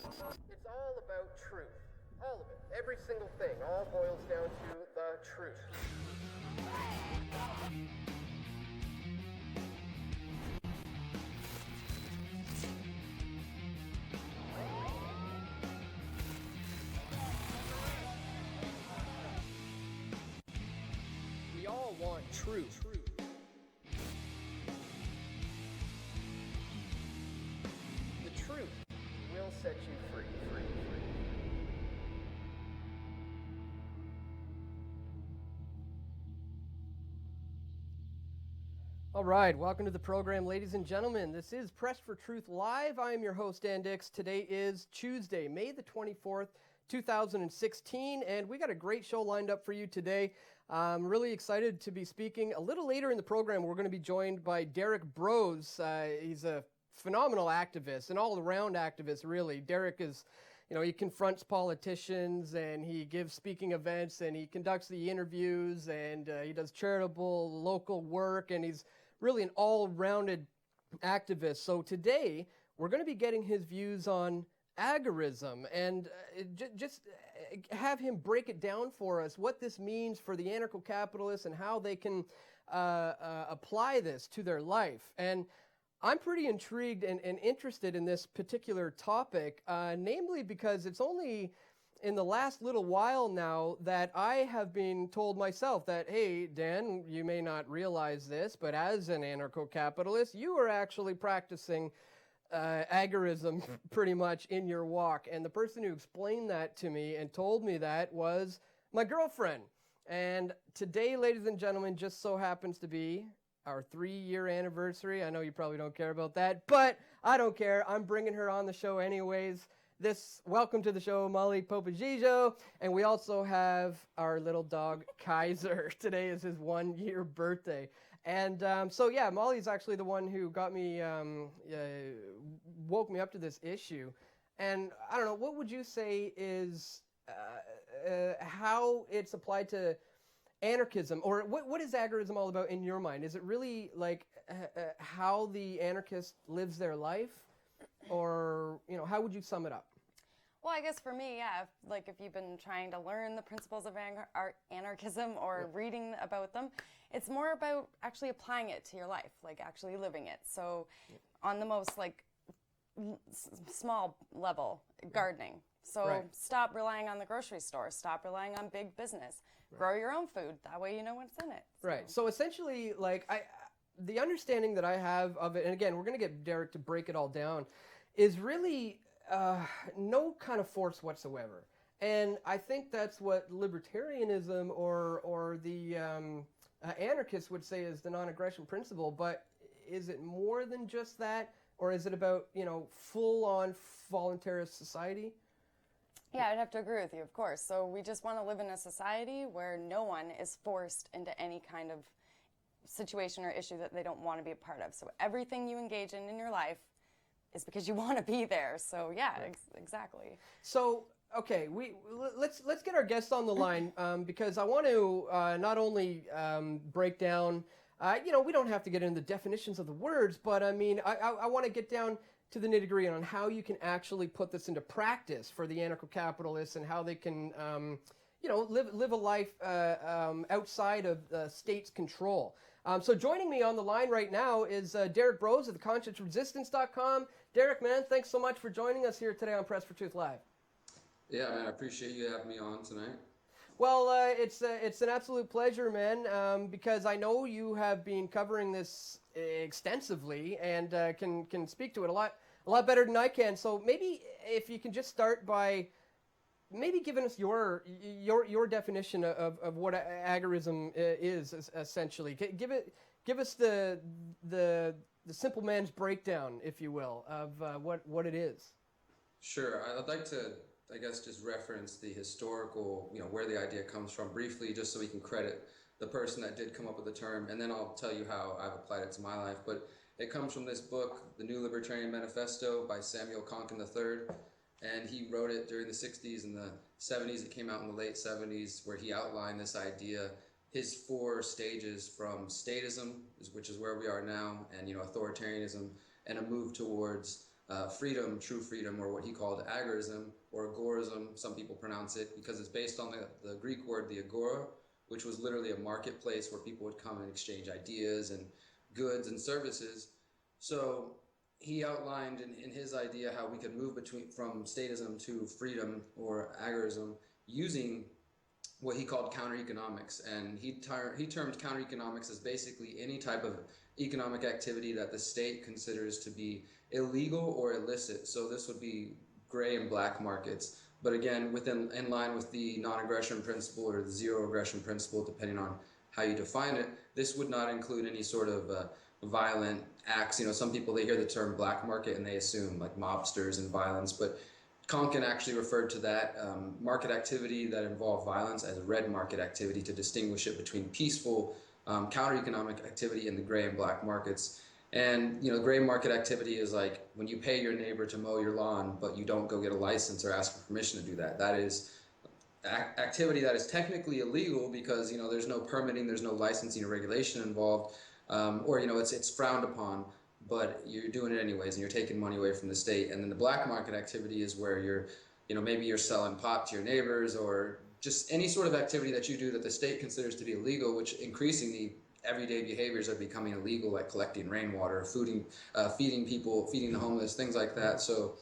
It's all about truth. All of it. Every single thing. All boils down to the truth. We all want truth. The truth will set you free. All right, welcome to the program, ladies and gentlemen. This is Press for Truth Live. I am your host, Dan Dix. Today is Tuesday, May the 24th, 2016, and we got a great show lined up for you today. I'm really excited to be speaking. A little later in the program, we're going to be joined by Derrick Broze. He's a phenomenal activist, an all-around activist, really. Derrick is, he confronts politicians, and he gives speaking events, and he conducts the interviews, and he does charitable local work, and he's really an all-rounded activist. So today, we're going to be getting his views on agorism, and just have him break it down for us, what this means for the anarcho-capitalists and how they can apply this to their life. And I'm pretty intrigued and interested in this particular topic, namely because it's only in the last little while now that I have been told myself that, hey, Dan, you may not realize this, but as an anarcho-capitalist, you are actually practicing agorism pretty much in your walk. And the person who explained that to me and told me that was my girlfriend. And today, ladies and gentlemen, just so happens to be our 3-year anniversary. I know you probably don't care about that, but I don't care. I'm bringing her on the show anyways. Welcome to the show, Molly Popagijo. And we also have our little dog, Kaiser. Today is his 1-year birthday. And Molly's actually the one who got me, woke me up to this issue. And I don't know, what would you say is how it's applied to anarchism, or what is agorism all about in your mind? Is it really like how the anarchist lives their life, or how would you sum it up? Well, I guess for me, yeah, if you've been trying to learn the principles of anarchism or reading about them, it's more about actually applying it to your life, actually living it. So on the most small level, gardening. So Stop relying on the grocery store. Stop relying on big business. Grow your own food. That way you know what's in it. So. Right. So essentially, the understanding that I have of it, and again, we're going to get Derrick to break it all down, is really no kind of force whatsoever. And I think that's what libertarianism or the anarchists would say is the non-aggression principle. But is it more than just that? Or is it about, full-on voluntarist society? Yeah, I'd have to agree with you, of course. So we just want to live in a society where no one is forced into any kind of situation or issue that they don't want to be a part of. So everything you engage in your life is because you want to be there. So yeah, exactly. So okay, let's get our guests on the line because I want to not only break down. We don't have to get into the definitions of the words, but I mean, I want to get down to the nitty-gritty on how you can actually put this into practice for the anarcho-capitalists and how they can, live a life outside of the state's control. So joining me on the line right now is Derrick Broze of theconsciousresistance.com. Derrick, man, thanks so much for joining us here today on Press for Truth Live. Yeah, man, I appreciate you having me on tonight. Well, it's an absolute pleasure, man, because I know you have been covering this extensively and can speak to it a lot better than I can. So maybe if you can just start by maybe giving us your definition of what agorism is essentially. Give us the simple man's breakdown, if you will, of what it is. Sure, I'd like to, I guess, just reference the historical, where the idea comes from briefly, just so we can credit the person that did come up with the term, and then I'll tell you how I've applied it to my life. But it comes from this book, The New Libertarian Manifesto by Samuel Konkin III, and he wrote it during the 60s and the 70s. It came out in the late 70s, where he outlined this idea, his 4 stages from statism, which is where we are now, and authoritarianism, and a move towards freedom, true freedom, or what he called agorism or agorism, some people pronounce it, because it's based on the Greek word, the agora, which was literally a marketplace where people would come and exchange ideas and goods and services. So he outlined in his idea how we could move from statism to freedom or agorism using what he called counter-economics. And he termed counter-economics as basically any type of economic activity that the state considers to be illegal or illicit. So this would be gray and black markets. But again, in line with the non-aggression principle or the zero aggression principle, depending on how you define it, this would not include any sort of violent acts. Some people, they hear the term black market and they assume like mobsters and violence, but Konkin actually referred to that market activity that involved violence as red market activity to distinguish it between peaceful counter-economic activity in the gray and black markets. And gray market activity is like when you pay your neighbor to mow your lawn, but you don't go get a license or ask for permission to do that. That is activity that is technically illegal because there's no permitting, there's no licensing or regulation involved, or it's frowned upon, but you're doing it anyways and you're taking money away from the state. And then the black market activity is where you're maybe you're selling pot to your neighbors, or just any sort of activity that you do that the state considers to be illegal, which increasingly everyday behaviors are becoming illegal, like collecting rainwater, feeding people, feeding the homeless, things like that. So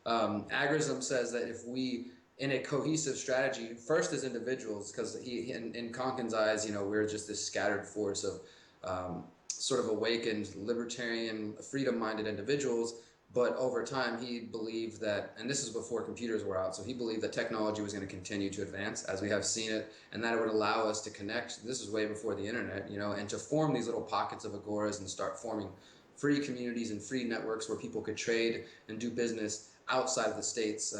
agorism says that if we, in a cohesive strategy, first as individuals, because in Konkin's eyes, we're just this scattered force of sort of awakened, libertarian, freedom-minded individuals. But over time, he believed that, and this is before computers were out, so he believed that technology was going to continue to advance as we have seen it, and that it would allow us to connect. This is way before the internet, and to form these little pockets of agoras and start forming free communities and free networks where people could trade and do business outside of the state's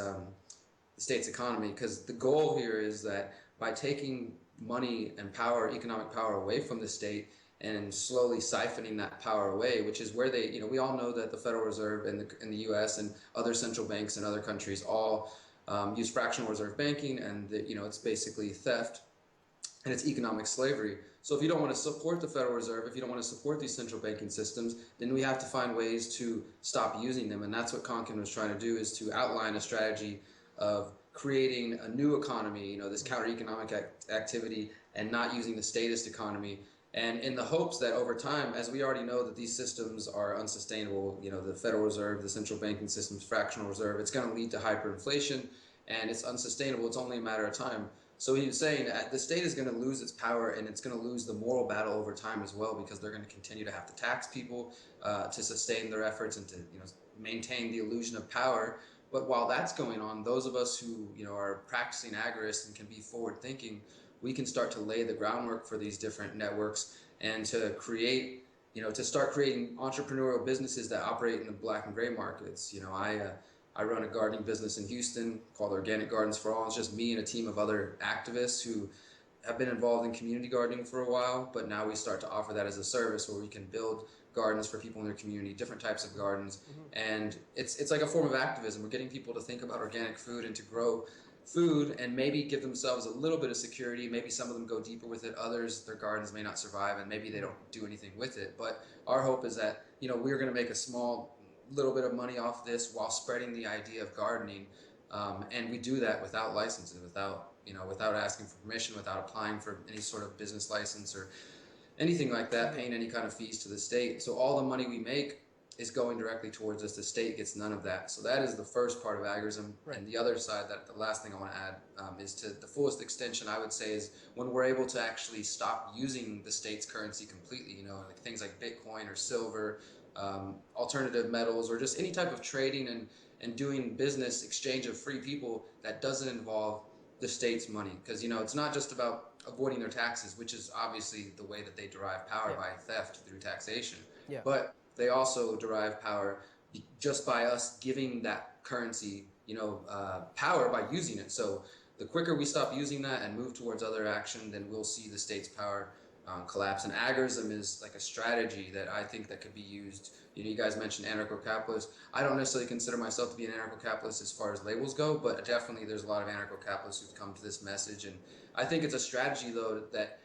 economy. Because the goal here is that by taking money and power, economic power away from the state, and slowly siphoning that power away, which is where they, we all know that the Federal Reserve in the U.S. and other central banks in other countries all use fractional reserve banking, and it's basically theft and it's economic slavery. So if you don't want to support the Federal Reserve, if you don't want to support these central banking systems, then we have to find ways to stop using them. And that's what Konkin was trying to do, is to outline a strategy of creating a new economy, this counter-economic activity, and not using the statist economy. And in the hopes that over time, as we already know that these systems are unsustainable, the Federal Reserve, the central banking system's fractional reserve, it's going to lead to hyperinflation, and it's unsustainable. It's only a matter of time. So he was saying that the state is going to lose its power, and it's going to lose the moral battle over time as well, because they're going to continue to have to tax people to sustain their efforts and to maintain the illusion of power. But while that's going on, those of us who are practicing agorists and can be forward thinking, we can start to lay the groundwork for these different networks and to create, to start creating entrepreneurial businesses that operate in the black and gray markets. I run a gardening business in Houston called Organic Gardens for All. It's just me and a team of other activists who have been involved in community gardening for a while, but now we start to offer that as a service where we can build gardens for people in their community, different types of gardens. And it's like a form of activism. We're getting people to think about organic food and to grow food and maybe give themselves a little bit of security. Maybe some of them go deeper with it. Others, their gardens may not survive and maybe they don't do anything with it. But our hope is that, we're going to make a small little bit of money off this while spreading the idea of gardening. And we do that without licenses, without asking for permission, without applying for any sort of business license or anything like that, paying any kind of fees to the state. So all the money we make is going directly towards us. The state gets none of that. So that is the first part of agorism. Right. And the other side, the last thing I want to add is to the fullest extension, I would say, is when we're able to actually stop using the state's currency completely, like things like Bitcoin or silver, alternative metals, or just any type of trading and doing business exchange of free people that doesn't involve the state's money. Because, it's not just about avoiding their taxes, which is obviously the way that they derive power, by theft through taxation. Yeah. But they also derive power just by us giving that currency, power by using it. So the quicker we stop using that and move towards other action, then we'll see the state's power collapse. And agorism is like a strategy that I think that could be used. You guys mentioned anarcho-capitalists. I don't necessarily consider myself to be an anarcho-capitalist as far as labels go, but definitely there's a lot of anarcho-capitalists who've come to this message. And I think it's a strategy, though, that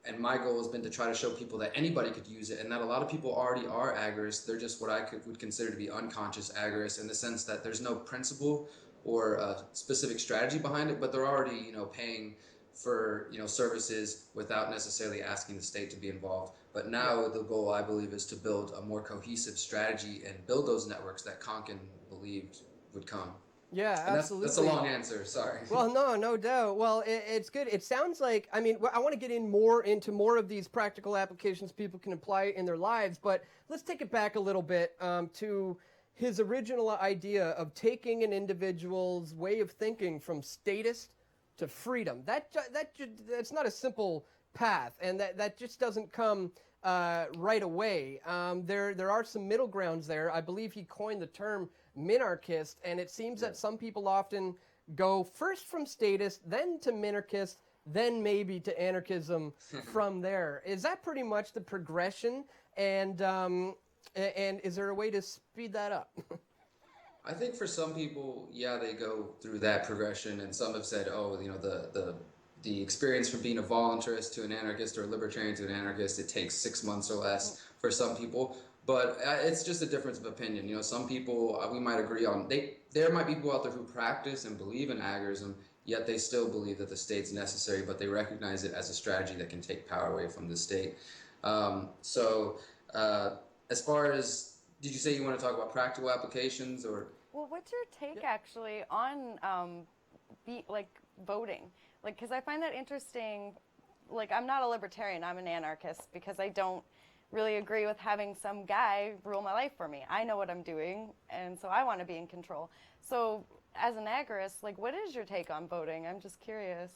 and my goal has been to try to show people that anybody could use it, and that a lot of people already are agorists. They're just what would consider to be unconscious agorists, in the sense that there's no principle or a specific strategy behind it, but they're already, paying for, services without necessarily asking the state to be involved. But now the goal, I believe, is to build a more cohesive strategy and build those networks that Konkin believed would come. Yeah, And absolutely. That's a long answer. Sorry. Well, no doubt. Well, it's good. It sounds like, I want to get into more of these practical applications people can apply in their lives, but let's take it back a little bit to his original idea of taking an individual's way of thinking from statist to freedom. That's not a simple path, and that just doesn't come right away. There are some middle grounds there. I believe he coined the term minarchist, and it seems that some people often go first from statist, then to minarchist, then maybe to anarchism from there. Is that pretty much the progression? And is there a way to speed that up? I think for some people, they go through that progression, and some have said, the experience from being a voluntarist to an anarchist or a libertarian to an anarchist, it takes 6 months or less for some people. But it's just a difference of opinion. Some people we might agree on. There might be people out there who practice and believe in agorism, yet they still believe that the state's necessary, but they recognize it as a strategy that can take power away from the state. As far as, did you say you want to talk about practical applications or? Well, what's your take actually on voting? Because I find that interesting. I'm not a libertarian, I'm an anarchist, because I don't really agree with having some guy rule my life for me. I know what I'm doing, and so I want to be in control. So as an agorist, what is your take on voting? I'm just curious.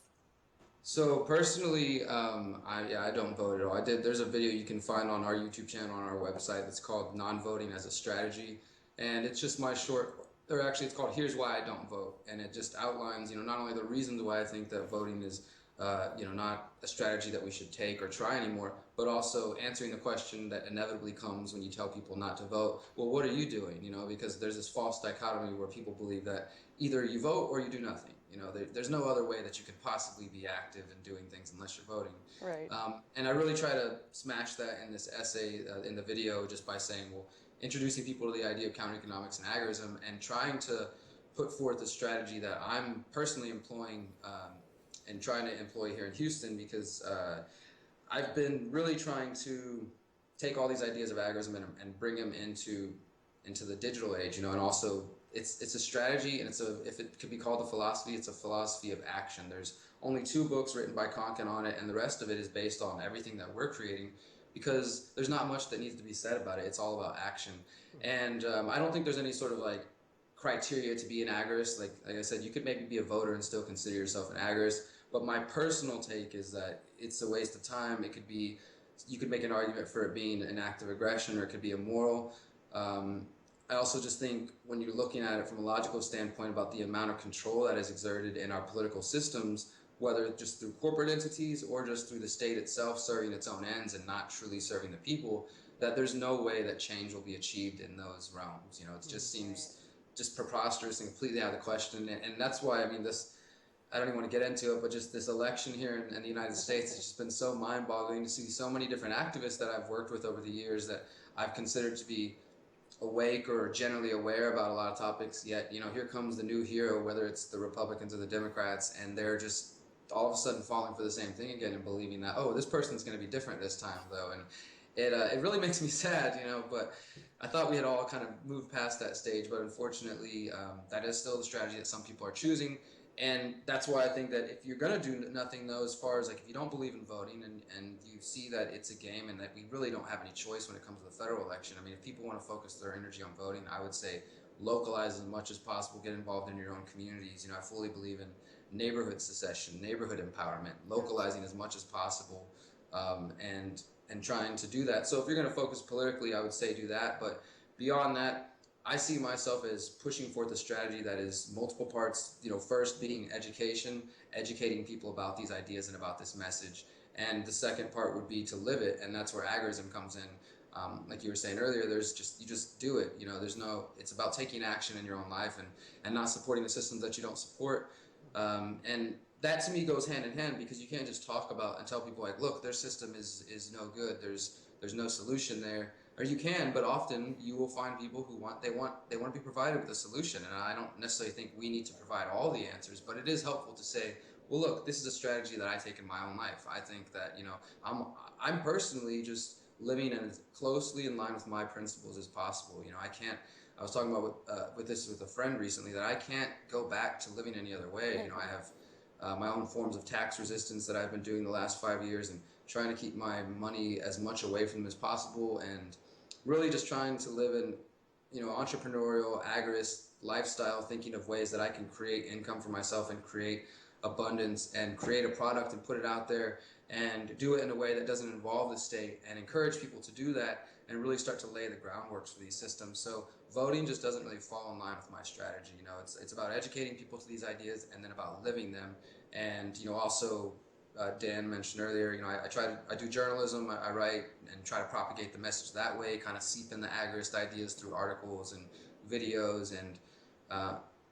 So personally, I don't vote at all. There's a video you can find on our YouTube channel, on our website, that's called Non-Voting as a Strategy. And it's just it's called Here's Why I Don't Vote. And it just outlines, not only the reasons why I think that voting is, not a strategy that we should take or try anymore, but also answering the question that inevitably comes when you tell people not to vote. Well, what are you doing? Because there's this false dichotomy where people believe that either you vote or you do nothing. There's no other way that you could possibly be active in doing things unless you're voting. Right. And I really try to smash that in this essay, in the video, just by saying, introducing people to the idea of counter-economics and agorism, and trying to put forth a strategy that I'm personally employing and trying to employ here in Houston, because I've been really trying to take all these ideas of agorism and bring them into the digital age, and also it's a strategy, and if it could be called a philosophy, it's a philosophy of action. There's only 2 books written by Konkin on it, and the rest of it is based on everything that we're creating, because there's not much that needs to be said about it. It's all about action. And I don't think there's any sort of criteria to be an agorist. Like I said, you could maybe be a voter and still consider yourself an agorist, but my personal take is that it's a waste of time. You could make an argument for it being an act of aggression, or it could be immoral. I also just think when you're looking at it from a logical standpoint about the amount of control that is exerted in our political systems, whether just through corporate entities or just through the state itself serving its own ends and not truly serving the people, that there's no way that change will be achieved in those realms. It just seems just preposterous and completely out of the question. And that's why, I don't even want to get into it, but just this election here in the United States has just been so mind-boggling to see so many different activists that I've worked with over the years that I've considered to be awake or generally aware about a lot of topics, yet here comes the new hero, whether it's the Republicans or the Democrats, and they're just all of a sudden falling for the same thing again and believing that, this person's going to be different this time, though. And it really makes me sad, but I thought we had all kind of moved past that stage, but unfortunately that is still the strategy that some people are choosing. And that's why I think that if you're going to do nothing, though, as far as if you don't believe in voting and you see that it's a game and that we really don't have any choice when it comes to the federal election, if people want to focus their energy on voting, I would say localize as much as possible, get involved in your own communities. I fully believe in neighborhood secession, neighborhood empowerment, localizing as much as possible, and trying to do that. So if you're going to focus politically, I would say do that. But beyond that, I see myself as pushing forth a strategy that is multiple parts, first being education, educating people about these ideas and about this message. And the second part would be to live it, and that's where agorism comes in. Like you were saying earlier, you just do it. It's about taking action in your own life and not supporting the systems that you don't support. And that to me goes hand in hand, because you can't just talk about and tell people like, look, their system is no good. There's no solution there. Or you can, but often you will find people who want to be provided with a solution. And I don't necessarily think we need to provide all the answers, but it is helpful to say, well, look, this is a strategy that I take in my own life. I think that, you know, I'm personally just living as closely in line with my principles as possible. You know, I was talking about with a friend recently, that I can't go back to living any other way. You know, I have my own forms of tax resistance that I've been doing the last 5 years, and trying to keep my money as much away from them as possible, and really just trying to live in, you know, entrepreneurial, agorist lifestyle, thinking of ways that I can create income for myself and create abundance and create a product and put it out there and do it in a way that doesn't involve the state, and encourage people to do that and really start to lay the groundwork for these systems. So voting just doesn't really fall in line with my strategy. You know, it's about educating people to these ideas and then about living them. And, you know, also Dan mentioned earlier, you know, I do journalism, I write and try to propagate the message that way, kind of seep in the agorist ideas through articles and videos and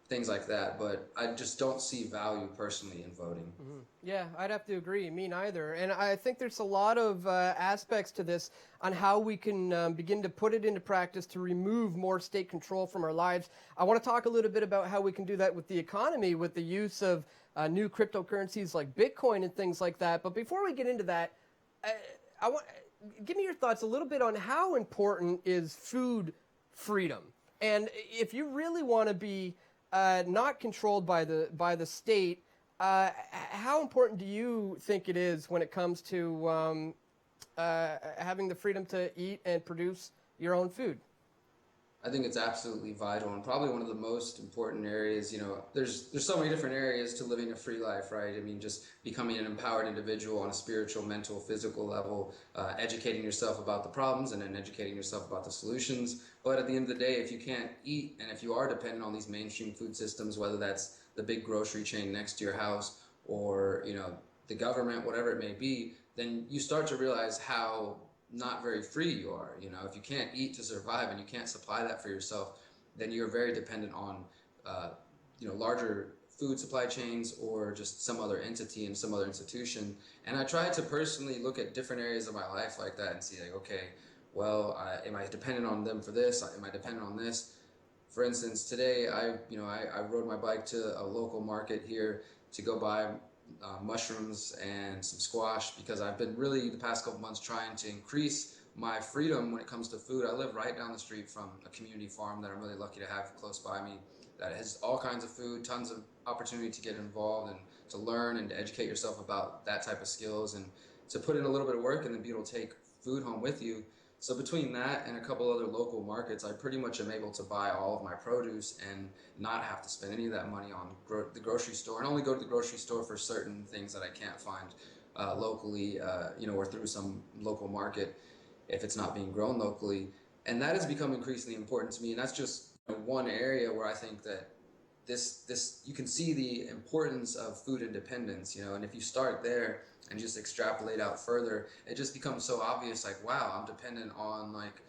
things like that. But I just don't see value personally in voting. Mm-hmm. Yeah, I'd have to agree. Me neither. And I think there's a lot of aspects to this on how we can begin to put it into practice to remove more state control from our lives. I want to talk a little bit about how we can do that with the economy, with the use of new cryptocurrencies like Bitcoin and things like that. But before we get into that, give me your thoughts a little bit on how important is food freedom, and if you really want to be not controlled by the state, how important do you think it is when it comes to having the freedom to eat and produce your own food? I think it's absolutely vital, and probably one of the most important areas. You know, there's so many different areas to living a free life, right? I mean, just becoming an empowered individual on a spiritual, mental, physical level, educating yourself about the problems and then educating yourself about the solutions. But at the end of the day, if you can't eat, and if you are dependent on these mainstream food systems, whether that's the big grocery chain next to your house or, you know, the government, whatever it may be, then you start to realize how not very free you are. You know, if you can't eat to survive and you can't supply that for yourself, then you're very dependent on you know, larger food supply chains or just some other entity and some other institution. And I try to personally look at different areas of my life like that and see, like, okay, well, am I dependent on them for this? Am I dependent on this? For instance, today I rode my bike to a local market here to go buy mushrooms and some squash, because I've been really the past couple months trying to increase my freedom when it comes to food. I live right down the street from a community farm that I'm really lucky to have close by me, that has all kinds of food, tons of opportunity to get involved and to learn and to educate yourself about that type of skills and to put in a little bit of work and then be able to take food home with you. So between that and a couple other local markets, I pretty much am able to buy all of my produce and not have to spend any of that money on the grocery store, and only go to the grocery store for certain things that I can't find locally, you know, or through some local market if it's not being grown locally. And that has become increasingly important to me, and that's just one area where I think that this you can see the importance of food independence, you know, and if you start there and just extrapolate out further, it just becomes so obvious, like, wow, I'm dependent on, like,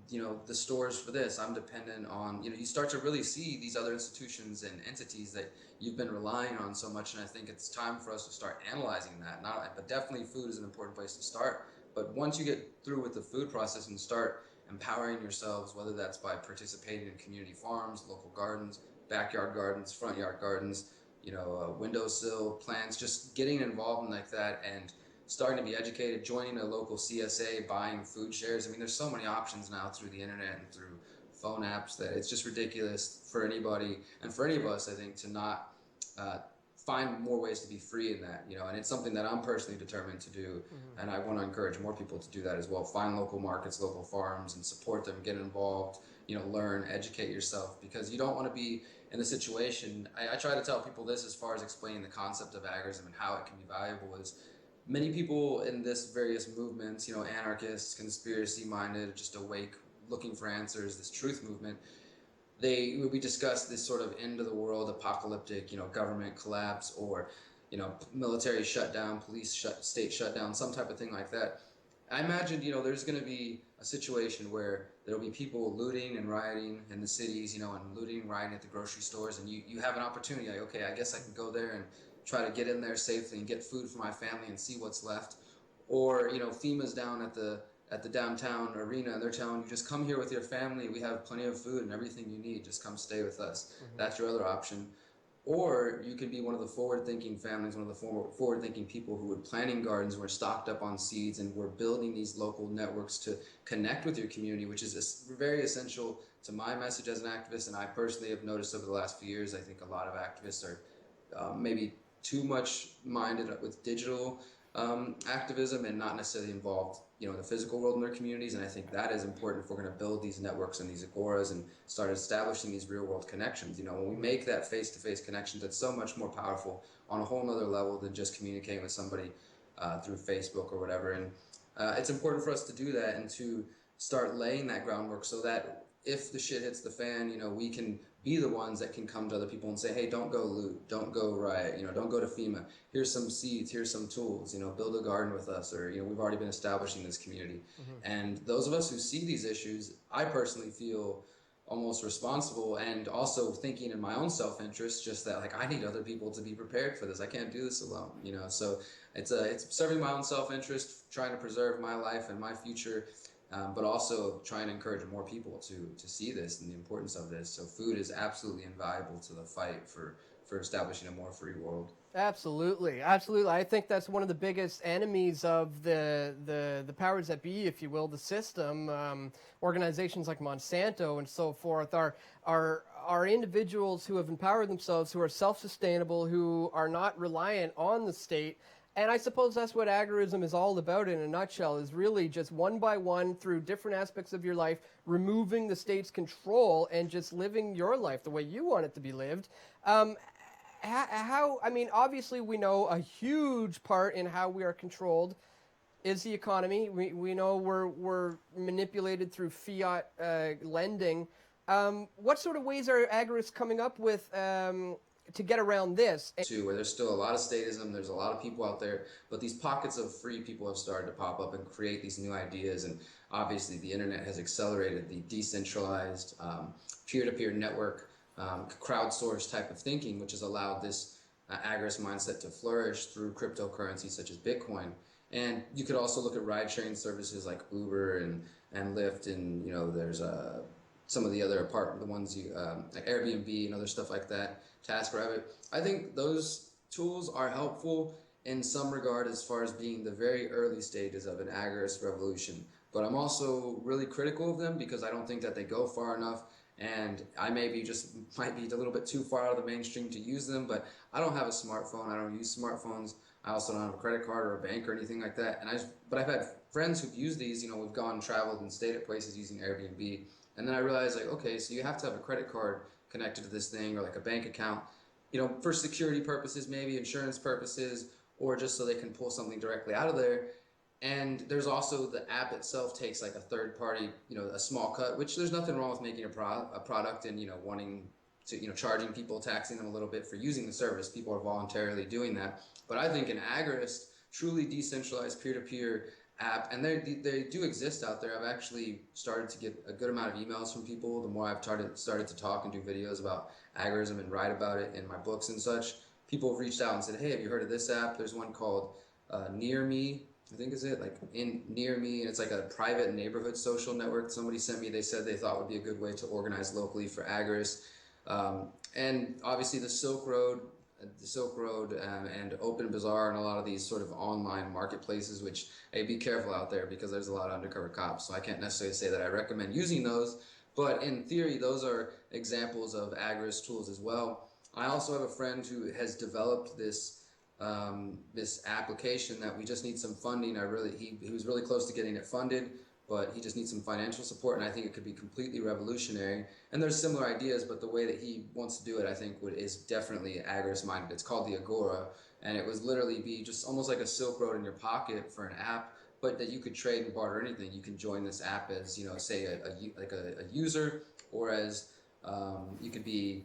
you know, the stores for this. I'm dependent on, you know, you start to really see these other institutions and entities that you've been relying on so much. And I think it's time for us to start analyzing that. But definitely food is an important place to start. But once you get through with the food process and start empowering yourselves, whether that's by participating in community farms, local gardens, backyard gardens, front yard gardens, you know, windowsill plants, just getting involved in like that and starting to be educated, joining a local CSA, buying food shares. I mean, there's so many options now through the internet and through phone apps that it's just ridiculous for anybody and for any of us, I think, to not find more ways to be free in that, you know, and it's something that I'm personally determined to do. Mm-hmm. And I want to encourage more people to do that as well. Find local markets, local farms, and support them, get involved, you know, learn, educate yourself, because you don't want to be in the situation. I try to tell people this as far as explaining the concept of agorism and how it can be valuable is many people in this various movements, you know, anarchists, conspiracy-minded, just awake, looking for answers, this truth movement, we discuss this sort of end of the world, apocalyptic, you know, government collapse or, you know, military shutdown, state shutdown, some type of thing like that. I imagine, you know, there's going to be a situation where there'll be people looting and rioting in the cities, you know, and looting and rioting at the grocery stores, and you have an opportunity, like, okay, I guess I can go there try to get in there safely and get food for my family and see what's left. Or, FEMA's down at the downtown arena and they're telling you, just come here with your family. We have plenty of food and everything you need. Just come stay with us. That's your other option. Or you could be one of the forward-thinking families, one of the forward-thinking people who were planting gardens, were stocked up on seeds, and were building these local networks to connect with your community, which is very essential to my message as an activist. And I personally have noticed over the last few years, I think a lot of activists are maybe too much minded with digital activism and not necessarily involved in the physical world in their communities. And I think that is important if we're going to build these networks and these agoras and start establishing these real world connections. When we make that face-to-face connection, that's so much more powerful on a whole nother level than just communicating with somebody through Facebook or whatever. And it's important for us to do that and to start laying that groundwork so that if the shit hits the fan, we can be the ones that can come to other people and say, hey, don't go loot, don't go riot, don't go to FEMA. Here's some seeds, here's some tools, build a garden with us, or, we've already been establishing this community. And those of us who see these issues, I personally feel almost responsible and also thinking in my own self-interest, just that I need other people to be prepared for this. I can't do this alone, so it's serving my own self-interest, trying to preserve my life and my future. But also trying to encourage more people to see this and the importance of this. So food is absolutely invaluable to the fight for establishing a more free world. Absolutely. I think that's one of the biggest enemies of the powers that be, if you will, the system. Organizations like Monsanto and so forth are individuals who have empowered themselves, who are self-sustainable, who are not reliant on the state. And I suppose that's what agorism is all about in a nutshell, is really just one by one through different aspects of your life, removing the state's control and just living your life the way you want it to be lived. Obviously we know a huge part in how we are controlled is the economy. We know we're manipulated through fiat lending. What sort of ways are agorists coming up with to get around this? Where there's still a lot of statism, there's a lot of people out there, but these pockets of free people have started to pop up and create these new ideas. And obviously the internet has accelerated the decentralized peer-to-peer network, crowdsourced type of thinking, which has allowed this agorist mindset to flourish through cryptocurrencies such as Bitcoin. And you could also look at ride-sharing services like Uber and Lyft, and there's some of the other the ones like Airbnb and other stuff like that, TaskRabbit. I think those tools are helpful in some regard as far as being the very early stages of an agorist revolution. But I'm also really critical of them because I don't think that they go far enough, and I might be a little bit too far out of the mainstream to use them. But I don't have a smartphone. I don't use smartphones. I also don't have a credit card or a bank or anything like that. But I've had friends who've used these. We've gone, traveled, and stayed at places using Airbnb. And then I realized, okay, so you have to have a credit card connected to this thing, or like a bank account, for security purposes, maybe insurance purposes, or just so they can pull something directly out of there. And there's also the app itself takes like a third party, a small cut, which there's nothing wrong with making a product and, wanting to, charging people, taxing them a little bit for using the service. People are voluntarily doing that. But I think an agorist, truly decentralized peer-to-peer app, and they do exist out there. I've actually started to get a good amount of emails from people the more I've started to talk and do videos about agorism and write about it in my books and such. People have reached out and said, hey, have you heard of this app? There's one called Near Me, I think is it, like in Near Me, and it's like a private neighborhood social network somebody sent me. They said they thought would be a good way to organize locally for agorists. And obviously the Silk Road and Open Bazaar and a lot of these sort of online marketplaces, which, hey, be careful out there because there's a lot of undercover cops. So I can't necessarily say that I recommend using those, but in theory, those are examples of agorist tools as well. I also have a friend who has developed this application that we just need some funding. He was really close to getting it funded, but he just needs some financial support, and I think it could be completely revolutionary. And there's similar ideas, but the way that he wants to do it, I think, is definitely agorist-minded. It's called the Agora, and it would literally be just almost like a Silk Road in your pocket for an app, but that you could trade and barter anything. You can join this app as, say a user, or as you could be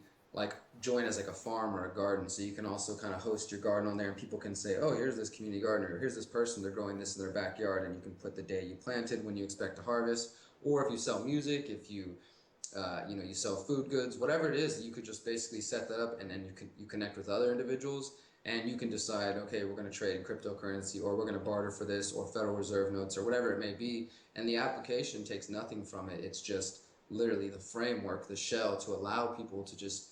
join as like a farm or a garden. So you can also kind of host your garden on there, and people can say, oh, here's this community gardener, or here's this person, they're growing this in their backyard, and you can put the day you planted, when you expect to harvest. Or if you sell music, if you you sell food goods, whatever it is, you could just basically set that up, and then you connect with other individuals. and you can decide, okay, we're going to trade in cryptocurrency, or we're going to barter for this, or Federal Reserve notes, or whatever it may be. And the application takes nothing from it. It's just literally the framework, the shell, to allow people to just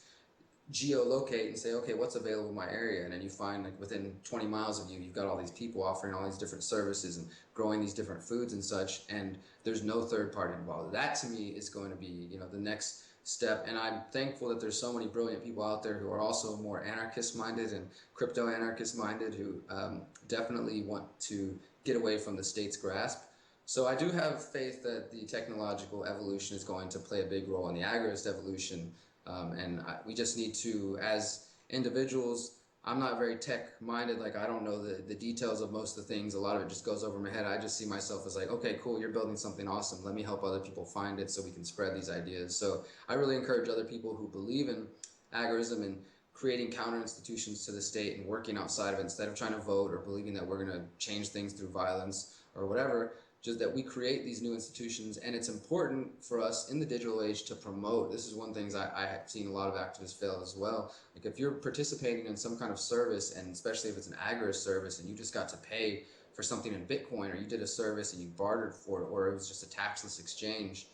geolocate and say, okay, what's available in my area? And then you find, like, within 20 miles of you, you've got all these people offering all these different services and growing these different foods and such, and there's no third party involved. That to me is going to be, the next step. And I'm thankful that there's so many brilliant people out there who are also more anarchist minded and crypto anarchist minded, who definitely want to get away from the state's grasp. So I do have faith that the technological evolution is going to play a big role in the agorist evolution. We just need to, as individuals, I'm not very tech minded. Like, I don't know the details of most of the things. A lot of it just goes over my head. I just see myself as like, okay, cool, you're building something awesome. Let me help other people find it so we can spread these ideas. So I really encourage other people who believe in agorism and creating counter institutions to the state and working outside of it, instead of trying to vote or believing that we're going to change things through violence or whatever, just that we create these new institutions. And it's important for us in the digital age to promote. This is one thing I have seen a lot of activists fail as well. Like, if you're participating in some kind of service, and especially if it's an agorist service, and you just got to pay for something in Bitcoin, or you did a service and you bartered for it, or it was just a taxless exchange,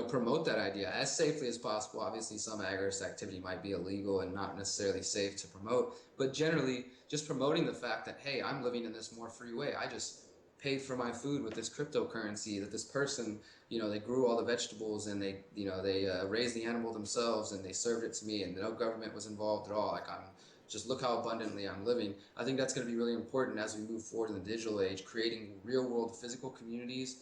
promote that idea as safely as possible. Obviously, some agorist activity might be illegal and not necessarily safe to promote, but generally just promoting the fact that, hey, I'm living in this more free way. I just paid for my food with this cryptocurrency, that this person, they grew all the vegetables, and they raised the animal themselves, and they served it to me, and no government was involved at all. Like, look how abundantly I'm living. I think that's going to be really important as we move forward in the digital age, creating real world physical communities,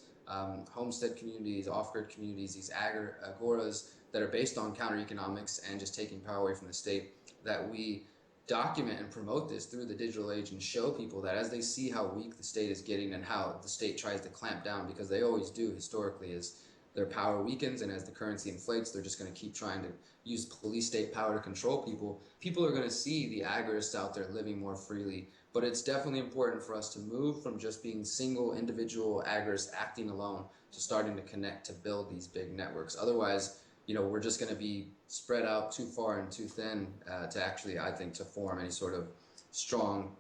homestead communities, off-grid communities, these agoras that are based on counter economics and just taking power away from the state, that we document and promote this through the digital age, and show people that as they see how weak the state is getting and how the state tries to clamp down, because they always do historically, as their power weakens and as the currency inflates, they're just going to keep trying to use police state power to control people. People are going to see the agorists out there living more freely. But it's definitely important for us to move from just being single individual agorists acting alone to starting to connect, to build these big networks. Otherwise, we're just going to be spread out too far and too thin to actually, I think, to form any sort of strong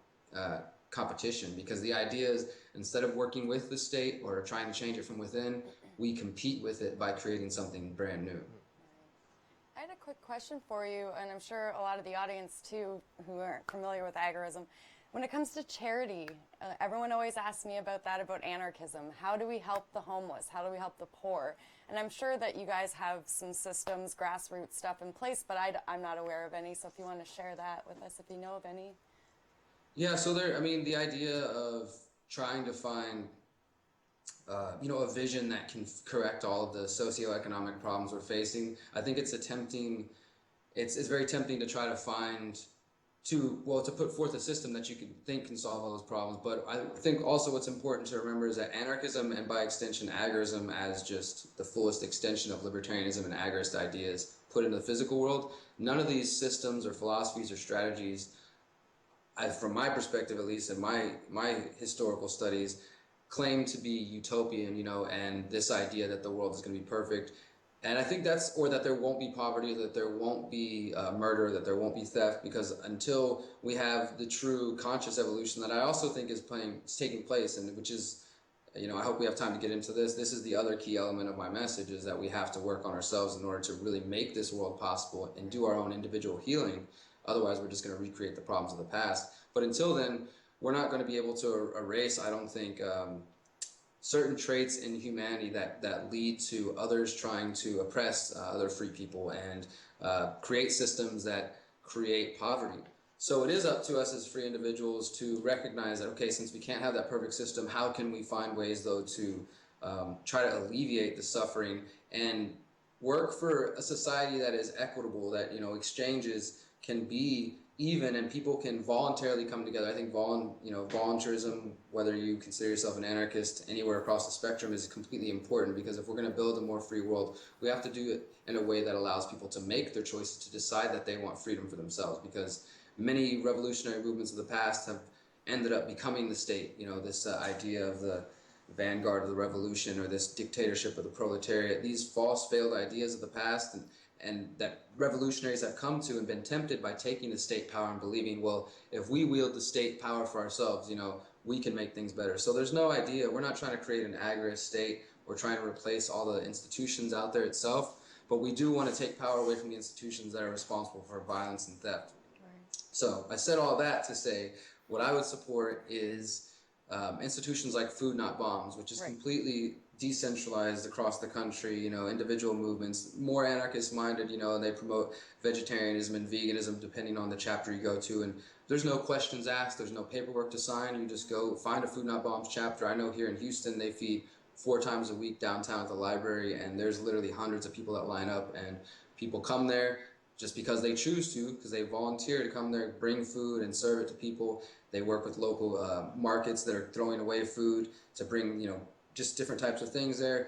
competition. Because the idea is, instead of working with the state or trying to change it from within, we compete with it by creating something brand new. I had a quick question for you, and I'm sure a lot of the audience too who aren't familiar with agorism. When it comes to charity, everyone always asks me about that, about anarchism. How do we help the homeless? How do we help the poor? And I'm sure that you guys have some systems, grassroots stuff in place, but I'm not aware of any. So if you want to share that with us, if you know of any. Yeah, so the idea of trying to find, a vision that can correct all of the socioeconomic problems we're facing, I think it's very tempting to try to find, to put forth a system that you can solve all those problems. But I think also what's important to remember is that anarchism, and by extension agorism, as just the fullest extension of libertarianism and agorist ideas put into the physical world, none of these systems or philosophies or strategies, from my perspective at least, and my historical studies, claim to be utopian, and this idea that the world is going to be perfect. And I think or that there won't be poverty, that there won't be murder, that there won't be theft, because until we have the true conscious evolution that I also think is taking place, and which is, I hope we have time to get into this. This is the other key element of my message, is that we have to work on ourselves in order to really make this world possible and do our own individual healing. Otherwise, we're just going to recreate the problems of the past. But until then, we're not going to be able to erase, I don't think, certain traits in humanity that lead to others trying to oppress other free people and create systems that create poverty. So it is up to us as free individuals to recognize that, okay, since we can't have that perfect system, how can we find ways, though, to try to alleviate the suffering and work for a society that is equitable, that, exchanges can be even and people can voluntarily come together. I think voluntarism, whether you consider yourself an anarchist anywhere across the spectrum, is completely important, because if we're going to build a more free world, we have to do it in a way that allows people to make their choices, to decide that they want freedom for themselves. Because many revolutionary movements of the past have ended up becoming the state. This idea of the vanguard of the revolution, or this dictatorship of the proletariat, these false, failed ideas of the past, and that revolutionaries have come to and been tempted by taking the state power and believing, well, if we wield the state power for ourselves, you know, we can make things better. So there's no idea. We're not trying to create an agorist state. We're trying to replace all the institutions out there itself, but we do want to take power away from the institutions that are responsible for violence and theft. Right. So I said all that to say what I would support is institutions like Food Not Bombs, which is right. completely decentralized across the country, you know, individual movements, more anarchist minded, you know, and they promote vegetarianism and veganism depending on the chapter you go to, and there's no questions asked, there's no paperwork to sign, you just go find a Food Not Bombs chapter. I know here in Houston they feed 4 times a week downtown at the library, and there's literally hundreds of people that line up, and people come there just because they choose to, because they volunteer to come there, bring food and serve it to people. They work with local markets that are throwing away food to bring, you know, just different types of things there.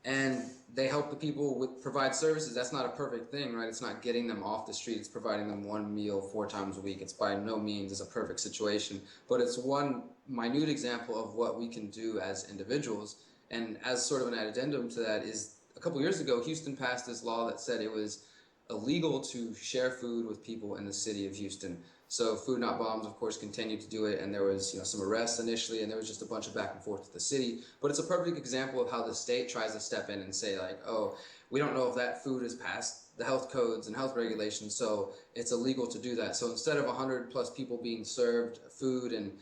And they help the people with provide services. That's not a perfect thing, right? It's not getting them off the street. It's providing them one meal 4 times a week. It's by no means is a perfect situation, but it's one minute example of what we can do as individuals. And as sort of an addendum to that is, a couple years ago, Houston passed this law that said it was illegal to share food with people in the city of Houston. So Food Not Bombs, of course, continued to do it, and there was, you know, some arrests initially, and there was just a bunch of back and forth with the city. But it's a perfect example of how the state tries to step in and say, like, oh, we don't know if that food has passed the health codes and health regulations, so it's illegal to do that. So instead of 100+ people being served food and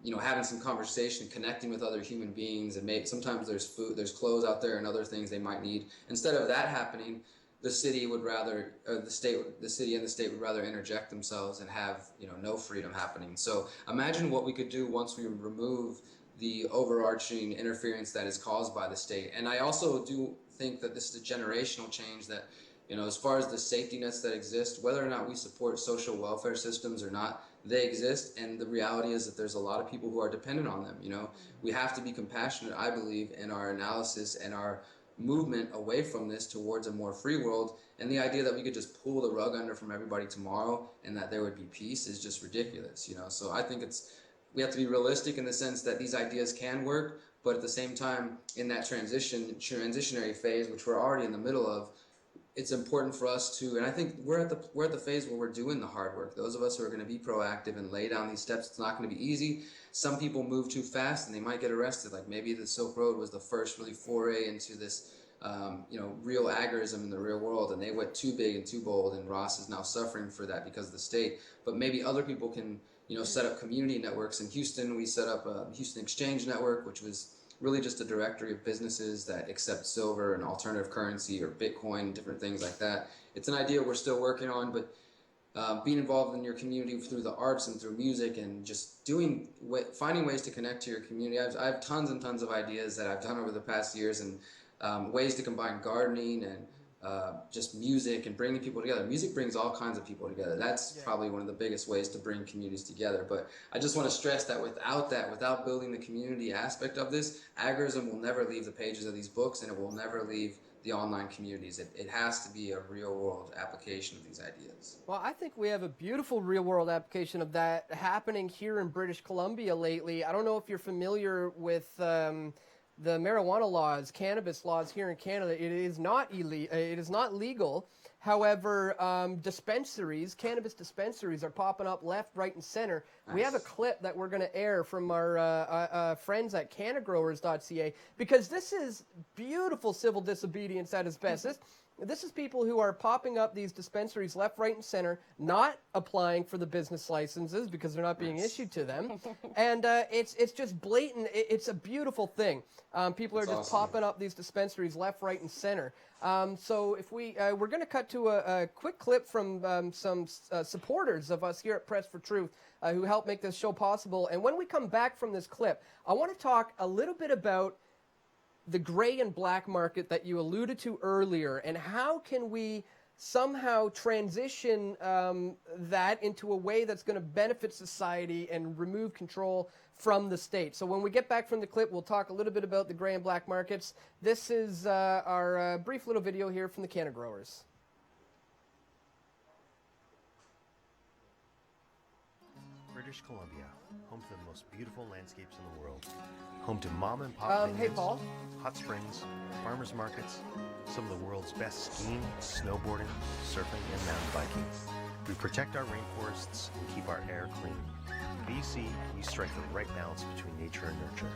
you know, having some conversation, connecting with other human beings, and maybe sometimes there's food, there's clothes out there and other things they might need. Instead of that happening, the city would rather, or the city and the state would rather interject themselves and have, you know, no freedom happening. So imagine what we could do once we remove the overarching interference that is caused by the state. And I also do think that this is a generational change that, you know, as far as the safety nets that exist, whether or not we support social welfare systems or not, they exist, and the reality is that there's a lot of people who are dependent on them. You know, we have to be compassionate, I believe, in our analysis and our movement away from this towards a more free world. And the idea that we could just pull the rug under from everybody tomorrow and that there would be peace is just ridiculous, you know. So I think we have to be realistic in the sense that these ideas can work, but at the same time, in that transitionary phase, which we're already in the middle of, it's important for us to, and I think we're at the phase where we're doing the hard work. Those of us who are going to be proactive and lay down these steps, it's not going to be easy. Some people move too fast and they might get arrested. Like maybe the Silk Road was the first really foray into this, you know, real agorism in the real world, and they went too big and too bold, and Ross is now suffering for that because of the state. But maybe other people can, you know, set up community networks. In Houston, we set up a Houston Exchange Network, which was really just a directory of businesses that accept silver and alternative currency or Bitcoin, different things like that. It's an idea we're still working on, but being involved in your community through the arts and through music and just finding ways to connect to your community. I have tons and tons of ideas that I've done over the past years, and ways to combine gardening and just music and bringing people together. Music brings all kinds of people together. That's probably one of the biggest ways to bring communities together. But I just want to stress that without building the community aspect of this, agorism will never leave the pages of these books, and it will never leave the online communities. It has to be a real world application of these ideas. Well, I think we have a beautiful real world application of that happening here in British Columbia lately. I don't know if you're familiar with the marijuana laws, cannabis laws here in Canada. It is not legal. However, cannabis dispensaries are popping up left, right, and center. Nice. We have a clip that we're going to air from our friends at cannagrowers.ca, because this is beautiful civil disobedience at its best. This is people who are popping up these dispensaries left, right, and center, not applying for the business licenses because they're not being issued to them. And it's just blatant. It's a beautiful thing. People are just popping up these dispensaries left, right, and center. So if we're going to cut to a quick clip from some supporters of us here at Press for Truth who helped make this show possible. And when we come back from this clip, I want to talk a little bit about the gray and black market that you alluded to earlier, and how can we somehow transition that into a way that's going to benefit society and remove control from the state. So when we get back from the clip, we'll talk a little bit about the gray and black markets. This is our brief little video here from the Canna Growers. British Columbia, home to the most beautiful landscapes in the world, home to mom and pop Hey, Paul. hot springs, farmers markets, some of the world's best skiing, snowboarding, surfing, and mountain biking. We protect our rainforests and keep our air clean. In BC, we strike the right balance between nature and nurture.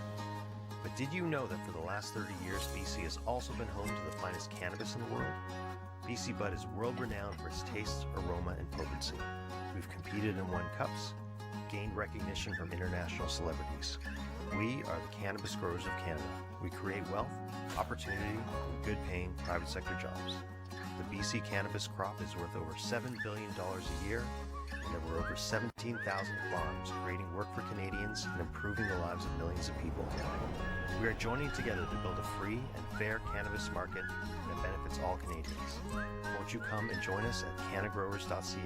But did you know that for the last 30 years, BC has also been home to the finest cannabis in the world? BC Bud is world-renowned for its taste, aroma, and potency. We've competed and won cups, gained recognition from international celebrities. We are the cannabis growers of Canada. We create wealth, opportunity, and good-paying private sector jobs. The BC cannabis crop is worth over $7 billion a year, and there were over 17,000 farms creating work for Canadians and improving the lives of millions of people. We are joining together to build a free and fair cannabis market that benefits all Canadians. Won't you come and join us at cannagrowers.ca?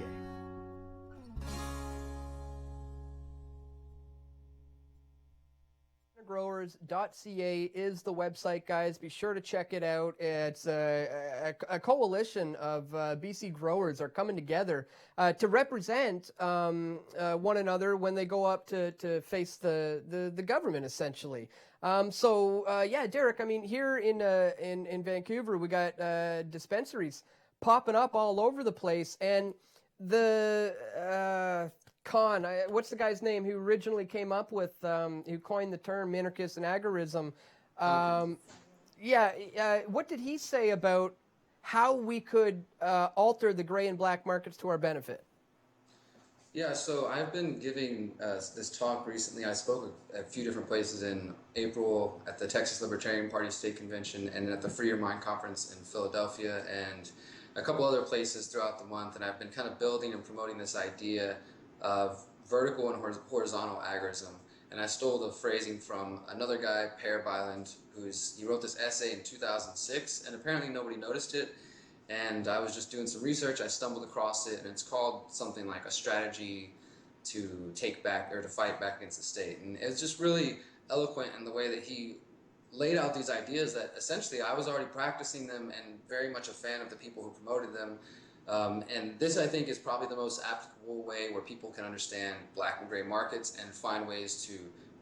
Growers.ca is the website, guys. Be sure to check it out. It's a coalition of BC growers are coming together to represent one another when they go up to face the government, essentially. Yeah, Derrick, I mean, here in Vancouver, we got dispensaries popping up all over the place, and the what's the guy's name who originally came up with, who coined the term minarchist and agorism? What did he say about how we could alter the gray and black markets to our benefit? Yeah, so I've been giving this talk recently. I spoke at a few different places in April at the Texas Libertarian Party State Convention and at the Free Your Mind Conference in Philadelphia and a couple other places throughout the month. And I've been kind of building and promoting this idea of vertical and horizontal agorism. And I stole the phrasing from another guy, Per Byland, he wrote this essay in 2006, and apparently nobody noticed it. And I was just doing some research, I stumbled across it, and it's called something like a strategy to take back or to fight back against the state. And it's just really eloquent in the way that he laid out these ideas that essentially I was already practicing them and very much a fan of the people who promoted them. And this, I think, is probably the most applicable way where people can understand black and gray markets and find ways to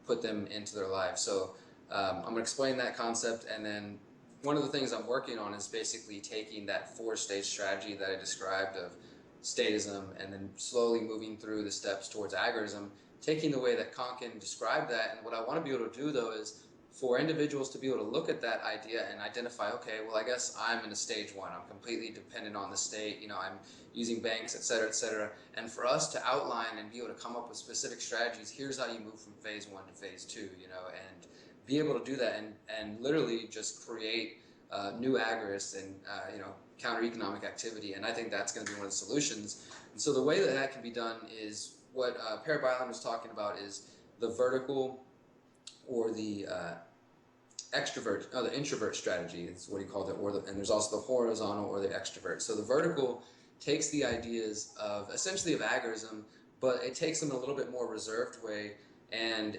put them into their lives. So I'm going to explain that concept, and then one of the things I'm working on is basically taking that four-stage strategy that I described of statism and then slowly moving through the steps towards agorism, taking the way that Konkin described that. And what I want to be able to do, though, is for individuals to be able to look at that idea and identify, okay, well, I guess I'm in a stage one. I'm completely dependent on the state. You know, I'm using banks, et cetera, et cetera. And for us to outline and be able to come up with specific strategies, here's how you move from phase one to phase two, you know, and be able to do that and literally just create new agorists and, you know, counter economic activity. And I think that's going to be one of the solutions. And so the way that that can be done is what Per Byland was talking about is the vertical or the the introvert strategy is what he called it, and there's also the horizontal or the extrovert. So the vertical takes the ideas of essentially of agorism, but it takes them in a little bit more reserved way, and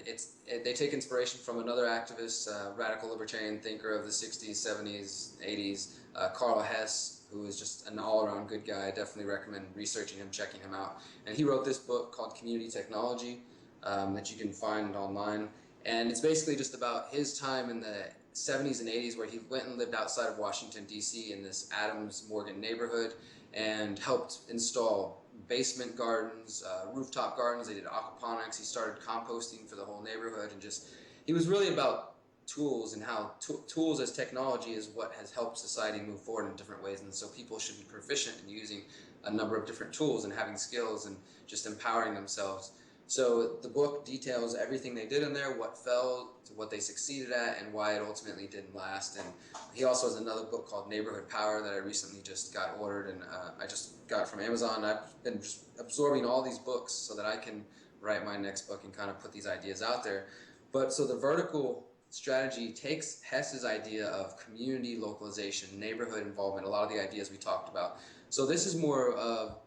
they take inspiration from another activist, radical libertarian thinker of the 60s, 70s, 80s, Karl Hess, who is just an all-around good guy. I definitely recommend researching him, checking him out. And he wrote this book called Community Technology that you can find online. And it's basically just about his time in the 70s and 80s where he went and lived outside of Washington, D.C. in this Adams Morgan neighborhood and helped install basement gardens, rooftop gardens. They did aquaponics. He started composting for the whole neighborhood, and just he was really about tools and how tools as technology is what has helped society move forward in different ways. And so people should be proficient in using a number of different tools and having skills and just empowering themselves. So the book details everything they did in there, what fell, to what they succeeded at, and why it ultimately didn't last. And he also has another book called Neighborhood Power that I recently just got ordered, and I just got from Amazon. I've been just absorbing all these books so that I can write my next book and kind of put these ideas out there. But so the vertical strategy takes Hess's idea of community localization, neighborhood involvement, a lot of the ideas we talked about. So this is more of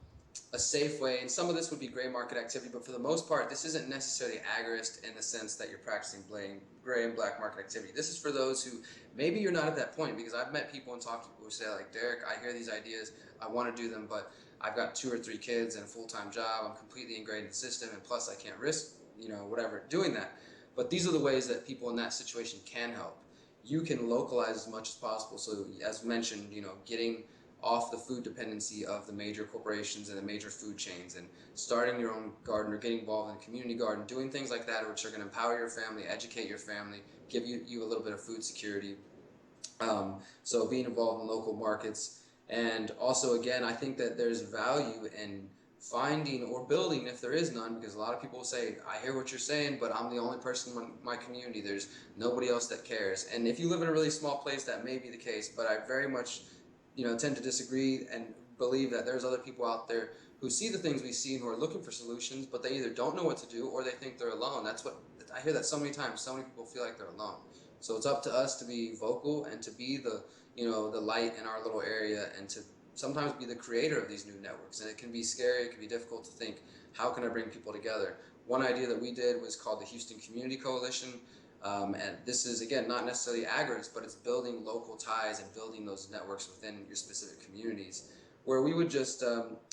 a safe way, and some of this would be gray market activity, but for the most part, this isn't necessarily agorist in the sense that you're practicing gray and black market activity. This is for those who, maybe you're not at that point, because I've met people and talked to people who say, like, Derrick, I hear these ideas, I want to do them, but I've got 2 or 3 kids and a full-time job, I'm completely ingrained in the system, and plus I can't risk, whatever, doing that. But these are the ways that people in that situation can help. You can localize as much as possible. So as mentioned, getting off the food dependency of the major corporations and the major food chains, and starting your own garden or getting involved in a community garden, doing things like that, which are going to empower your family, educate your family, give you a little bit of food security. So being involved in local markets. And also, again, I think that there's value in finding or building, if there is none, because a lot of people will say, I hear what you're saying, but I'm the only person in my community. There's nobody else that cares. And if you live in a really small place, that may be the case, but I very much tend to disagree and believe that there's other people out there who see the things we see and who are looking for solutions, but they either don't know what to do or they think they're alone. That's what I hear that so many times. So many people feel like they're alone. So it's up to us to be vocal and to be the light in our little area, and to sometimes be the creator of these new networks. And it can be scary, it can be difficult to think, how can I bring people together? One idea that we did was called the Houston Community Coalition. And this is, again, not necessarily agorist, but it's building local ties and building those networks within your specific communities, where we would just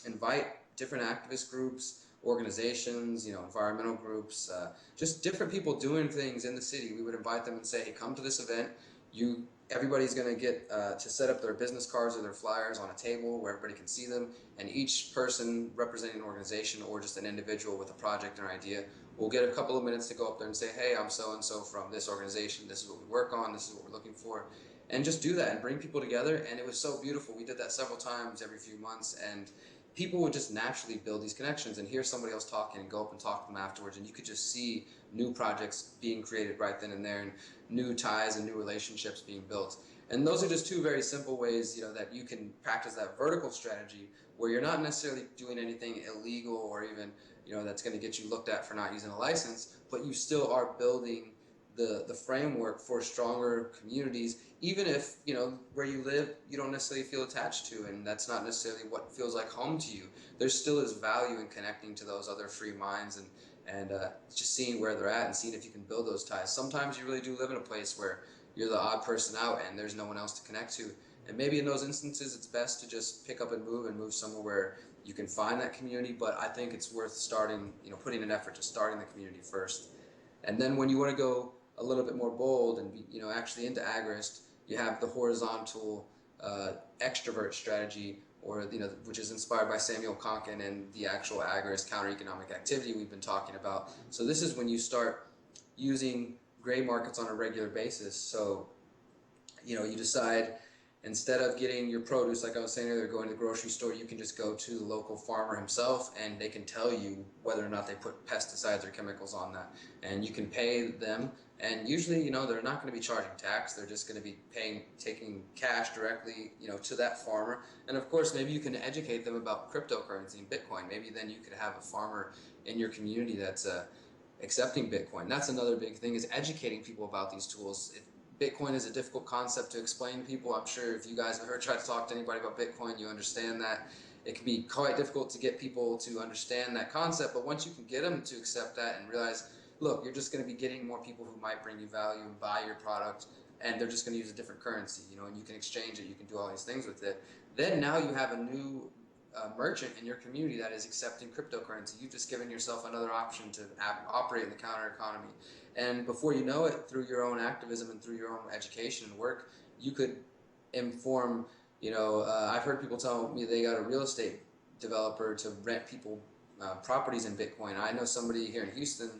invite different activist groups, organizations, environmental groups, just different people doing things in the city. We would invite them and say, hey, come to this event. Everybody's going to get to set up their business cards or their flyers on a table where everybody can see them, and each person representing an organization or just an individual with a project or idea will get a couple of minutes to go up there and say, hey, I'm so-and-so from this organization, this is what we work on, this is what we're looking for, and just do that and bring people together. And it was so beautiful. We did that several times every few months, and people would just naturally build these connections and hear somebody else talking and go up and talk to them afterwards, and you could just see new projects being created right then and there, and new ties and new relationships being built. And those are just two very simple ways, that you can practice that vertical strategy, where you're not necessarily doing anything illegal or even, that's going to get you looked at for not using a license, but you still are building the framework for stronger communities, even if, where you live, you don't necessarily feel attached to, and that's not necessarily what feels like home to you. There still is value in connecting to those other free minds and just seeing where they're at and seeing if you can build those ties. Sometimes you really do live in a place where you're the odd person out and there's no one else to connect to. And maybe in those instances, it's best to just pick up and move somewhere where you can find that community. But I think it's worth starting, putting an effort to starting the community first. And then when you want to go a little bit more bold and be, actually into agorist, you have the horizontal extrovert strategy, or which is inspired by Samuel Konkin and the actual agorist counter-economic activity we've been talking about. So this is when you start using gray markets on a regular basis. So you decide, instead of getting your produce, like I was saying earlier, going to the grocery store, you can just go to the local farmer himself, and they can tell you whether or not they put pesticides or chemicals on that. And you can pay them, and usually, they're not going to be charging tax. They're just going to be taking cash directly, to that farmer. And of course, maybe you can educate them about cryptocurrency and Bitcoin. Maybe then you could have a farmer in your community that's accepting Bitcoin. That's another big thing, is educating people about these tools. Bitcoin is a difficult concept to explain to people. I'm sure if you guys have ever tried to talk to anybody about Bitcoin, you understand that it can be quite difficult to get people to understand that concept. But once you can get them to accept that and realize, look, you're just going to be getting more people who might bring you value and buy your product, and they're just going to use a different currency, and you can exchange it, you can do all these things with it. Then now you have a new merchant in your community that is accepting cryptocurrency. You've just given yourself another option to operate in the counter economy. And before you know it, through your own activism and through your own education and work, you could inform, I've heard people tell me they got a real estate developer to rent people properties in Bitcoin. I know somebody here in Houston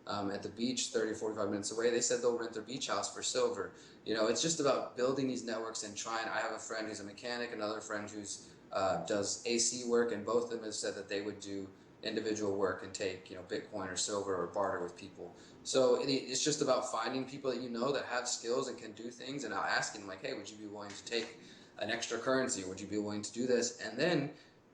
at the beach, 30 or 45 minutes away, they said they'll rent their beach house for silver. It's just about building these networks and trying. I have a friend who's a mechanic, another friend who's does AC work, and both of them have said that they would do individual work and take Bitcoin or silver or barter with people. So it's just about finding people that that have skills and can do things, and asking them, like, hey, would you be willing to take an extra currency? Would you be willing to do this? And then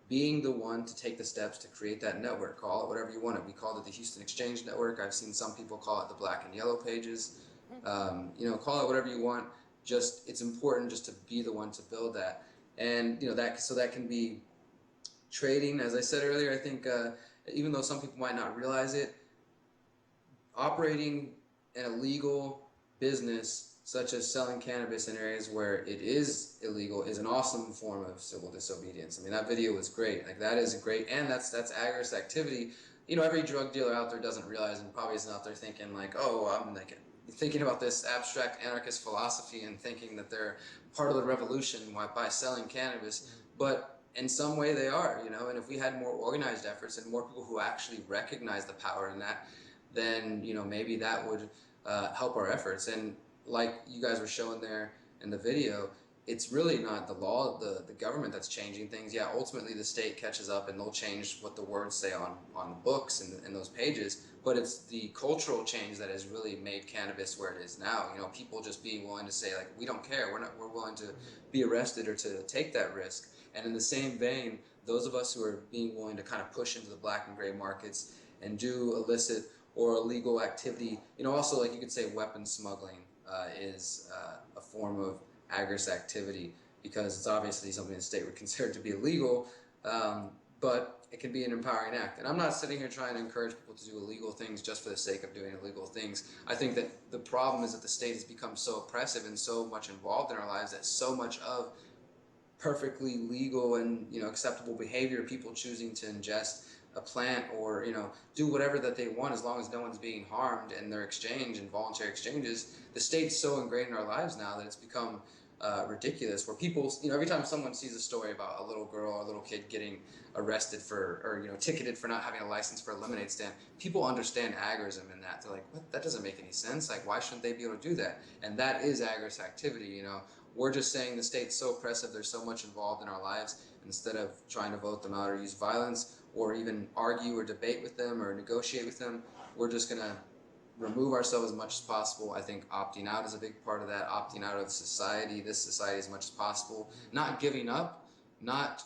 being the one to take the steps to create that network. Call it whatever you want it. We called it the Houston Exchange Network. I've seen some people call it the Black and Yellow Pages. Call it whatever you want. Just, it's important just to be the one to build that. And that can be trading. As I said earlier, I think even though some people might not realize it, operating an illegal business such as selling cannabis in areas where it is illegal is an awesome form of civil disobedience. I mean, that video was great. Like, that is great, and that's agorist activity. every drug dealer out there doesn't realize, and probably isn't out there thinking like, oh, I'm like thinking about this abstract anarchist philosophy and thinking that they're part of the revolution by selling cannabis. But in some way they are, and if we had more organized efforts and more people who actually recognize the power in that, then, maybe that would help our efforts. And like you guys were showing there in the video, it's really not the law, the government that's changing things. Yeah, ultimately the state catches up and they'll change what the words say on the books and those pages, but it's the cultural change that has really made cannabis where it is now. People just being willing to say, like, we don't care, we're willing to be arrested or to take that risk. And in the same vein, those of us who are being willing to kind of push into the black and gray markets and do illicit or illegal activity, also, like, you could say weapons smuggling is a form of agorist activity, because it's obviously something the state would consider to be illegal, but it can be an empowering act. And I'm not sitting here trying to encourage people to do illegal things just for the sake of doing illegal things. I think that the problem is that the state has become so oppressive and so much involved in our lives that so much of perfectly legal and acceptable behavior, people choosing to ingest a plant or do whatever that they want as long as no one's being harmed in their exchange and voluntary exchanges, the state's so ingrained in our lives now that it's become ridiculous, where people, every time someone sees a story about a little girl or a little kid getting arrested or ticketed for not having a license for a lemonade stand, people understand agorism in that. They're like, what? That doesn't make any sense. Like, why shouldn't they be able to do that? And that is agorist activity. We're just saying the state's so oppressive, there's so much involved in our lives, instead of trying to vote them out or use violence or even argue or debate with them or negotiate with them, we're just going to remove ourselves as much as possible. I think opting out is a big part of that, opting out of society, this society, as much as possible. Not giving up, not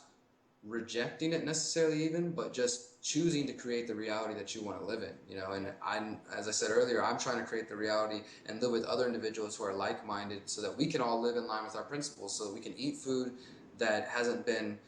rejecting it necessarily even, but just choosing to create the reality that you want to live in. And as I said earlier, I'm trying to create the reality and live with other individuals who are like-minded so that we can all live in line with our principles, so that we can eat food that hasn't been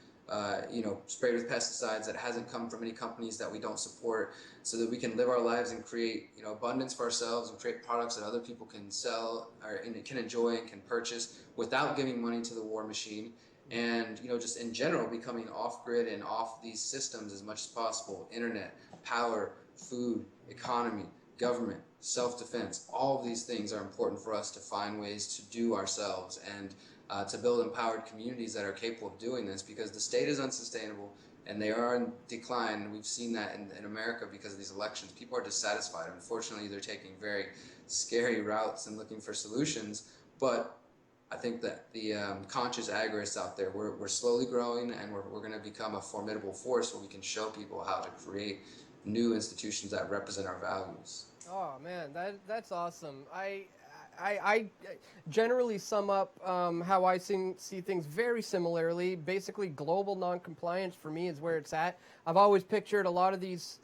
sprayed with pesticides, that hasn't come from any companies that we don't support, so that we can live our lives and create, abundance for ourselves and create products that other people can sell or can enjoy and can purchase without giving money to the war machine. And, just in general, becoming off-grid and off these systems as much as possible. Internet, power, food, economy, government, self-defense, all of these things are important for us to find ways to do ourselves and to build empowered communities that are capable of doing this, because the state is unsustainable and they are in decline. We've seen that in America because of these elections. People are dissatisfied. Unfortunately, they're taking very scary routes and looking for solutions. But I think that the conscious agorists out there, we're slowly growing, and we're going to become a formidable force where we can show people how to create new institutions that represent our values. Oh man, that's awesome. I generally sum up how I see things very similarly. Basically, global non-compliance for me is where it's at. I've always pictured a lot of these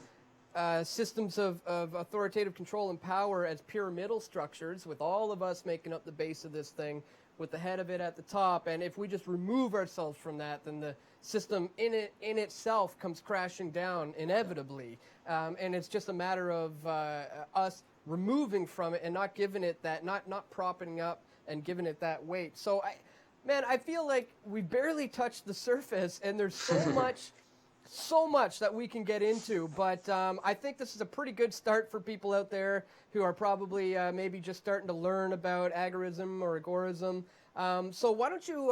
systems of authoritative control and power as pyramidal structures, with all of us making up the base of this thing, with the head of it at the top. And if we just remove ourselves from that, then the system in itself comes crashing down inevitably. And it's just a matter of us removing from it and not giving it that, not propping up and giving it that weight. So I feel like we barely touched the surface, and there's so much that we can get into, but I think this is a pretty good start for people out there who are probably maybe just starting to learn about agorism or agorism. So why don't you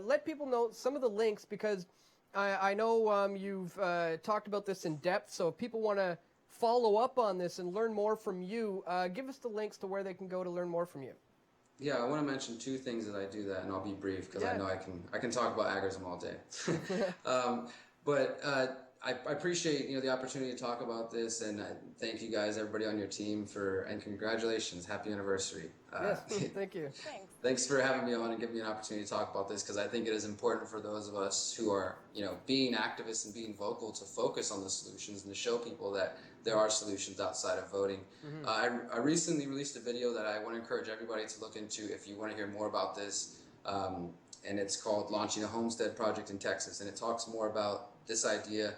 let people know some of the links, because I know you've talked about this in depth, so if people want to follow up on this and learn more from you, give us the links to where they can go to learn more from you. Yeah, I want to mention two things that I do that, and I'll be brief because I know I can talk about agorism all day. But I appreciate the opportunity to talk about this, and thank you guys, everybody on your team, and congratulations, happy anniversary. Yes, thank you. Thanks for having me on and giving me an opportunity to talk about this, because I think it is important for those of us who are being activists and being vocal to focus on the solutions and to show people that there are solutions outside of voting. Mm-hmm. I recently released a video that I want to encourage everybody to look into if you want to hear more about this. And it's called Launching a Homestead Project in Texas, and it talks more about this idea.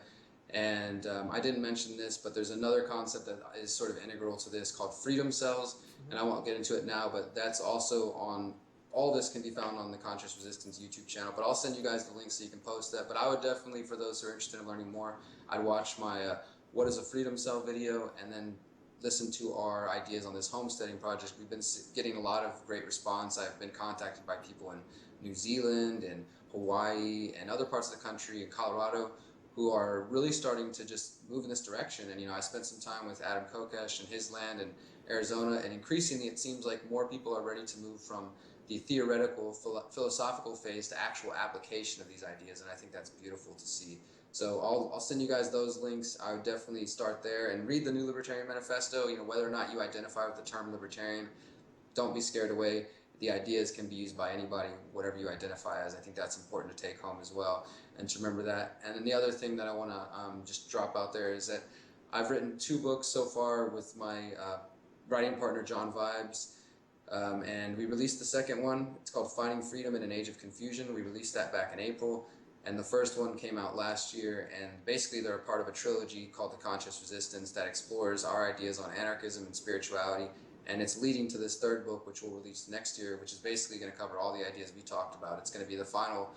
And I didn't mention this, but there's another concept that is sort of integral to this called freedom cells, and I won't get into it now, but that's also on, all this can be found on the Conscious Resistance YouTube channel, but I'll send you guys the link so you can post that. But I would definitely, for those who are interested in learning more, I'd watch my what is a freedom cell video, and then listen to our ideas on this homesteading project. We've been getting a lot of great response. I've been contacted by people in New Zealand and Hawaii and other parts of the country, and Colorado, who are really starting to just move in this direction. And, I spent some time with Adam Kokesh and his land in Arizona, and increasingly it seems like more people are ready to move from the theoretical, philosophical phase to actual application of these ideas, and I think that's beautiful to see. So I'll send you guys those links. I would definitely start there and read the New Libertarian Manifesto. Whether or not you identify with the term libertarian, don't be scared away. The ideas can be used by anybody, whatever you identify as. I think that's important to take home as well, and to remember that. And then the other thing that I want to just drop out there is that I've written 2 books so far with my writing partner, John Vibes, and we released the second one. It's called Finding Freedom in an Age of Confusion. We released that back in April. And the first one came out last year, and basically they're a part of a trilogy called The Conscious Resistance that explores our ideas on anarchism and spirituality, and it's leading to this third book, which we'll release next year, which is basically going to cover all the ideas we talked about. It's going to be the final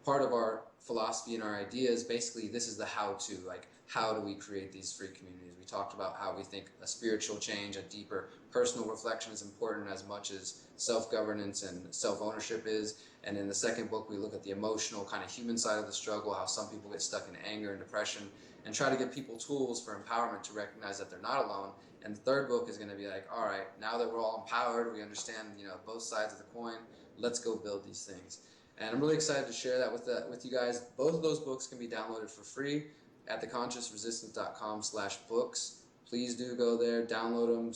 part of our philosophy and our ideas. Basically, this is the how-to, like how do we create these free communities. We talked about how we think a spiritual change, a deeper personal reflection is important as much as self-governance and self-ownership is. And in the second book, we look at the emotional kind of human side of the struggle, how some people get stuck in anger and depression, and try to give people tools for empowerment to recognize that they're not alone. And the third book is going to be like, all right, now that we're all empowered, we understand, both sides of the coin, let's go build these things. And I'm really excited to share that with you guys. Both of those books can be downloaded for free at theconsciousresistance.com/books. Please do go there, download them,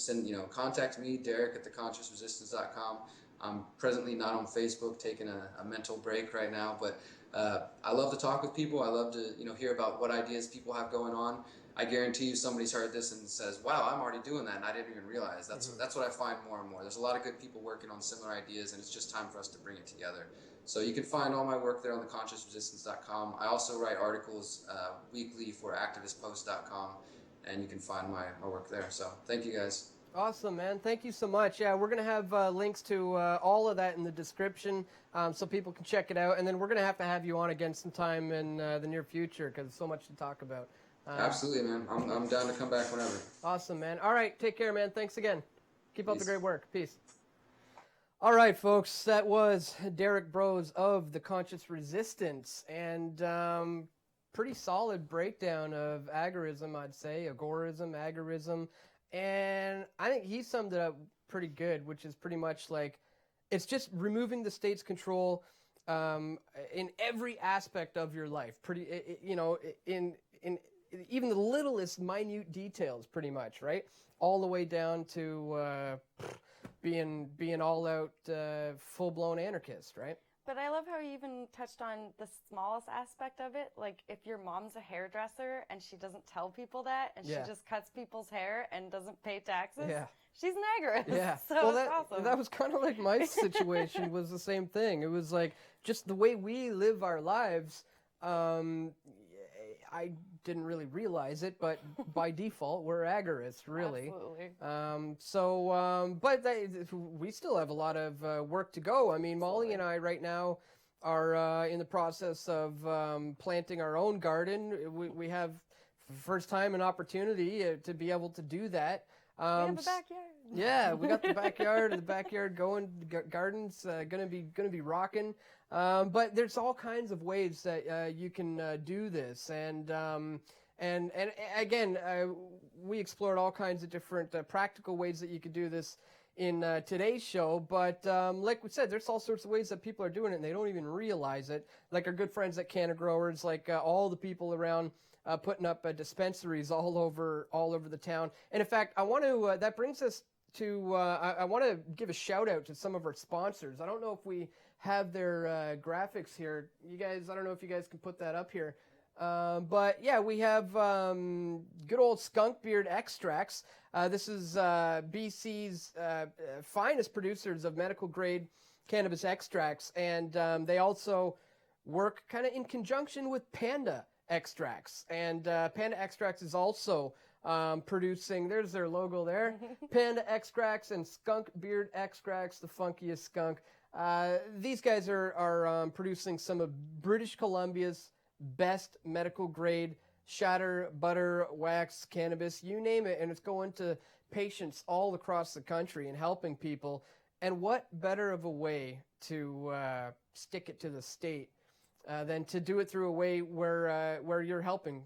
contact me, Derrick at theconsciousresistance.com. I'm presently not on Facebook, taking a mental break right now, but I love to talk with people. I love to, hear about what ideas people have going on. I guarantee you somebody's heard this and says, wow, I'm already doing that, and I didn't even realize. That's what I find more and more. There's a lot of good people working on similar ideas, and it's just time for us to bring it together. So you can find all my work there on theconsciousresistance.com. I also write articles weekly for activistpost.com, and you can find my work there. So thank you, guys. Awesome, man. Thank you so much. Yeah, we're going to have links to all of that in the description so people can check it out. And then we're going to have you on again sometime in the near future because there's so much to talk about. Absolutely, man. I'm down to come back whenever. Awesome, man. All right, take care, man. Thanks again. Keep up the great work. Peace. All right, folks. That was Derrick Broze of The Conscious Resistance. And pretty solid breakdown of agorism, I'd say. Agorism, agorism. And I think he summed it up pretty good, which is pretty much like it's just removing the state's control in every aspect of your life. In even the littlest minute details, pretty much, right? All the way down to being all out full-blown anarchist, right? But I love how you even touched on the smallest aspect of it. Like if your mom's a hairdresser and she doesn't tell people that and she just cuts people's hair and doesn't pay taxes, she's an agorist. Yeah. So it's awesome. That was kind of like my situation was the same thing. It was like just the way we live our lives. I didn't really realize it, but by default, we're agorists, really. Absolutely. But we still have a lot of work to go. I mean, Molly and I right now are in the process of planting our own garden. We have, first time, an opportunity to be able to do that. We have a backyard. Yeah, we got the backyard. The backyard going. Garden's gonna be rocking. But there's all kinds of ways that you can do this, and again, we explored all kinds of different practical ways that you could do this in today's show. But like we said, there's all sorts of ways that people are doing it, and they don't even realize it. Like our good friends at Canna Growers, like all the people around. Putting up dispensaries all over the town. And in fact, I want to, that brings us to, I want to give a shout out to some of our sponsors. I don't know if we have their graphics here. You guys, I don't know if you guys can put that up here. But yeah, we have good old skunk beard extracts. This is BC's finest producers of medical grade cannabis extracts. And they also work kind of in conjunction with Panda Extracts, and Panda Extracts is also producing, there's their logo there, Panda Extracts and Skunk Beard Extracts, the funkiest skunk. These guys are producing some of British Columbia's best medical grade shatter, butter, wax, cannabis, you name it, and it's going to patients all across the country and helping people. And what better of a way to stick it to the state than to do it through a way where you're helping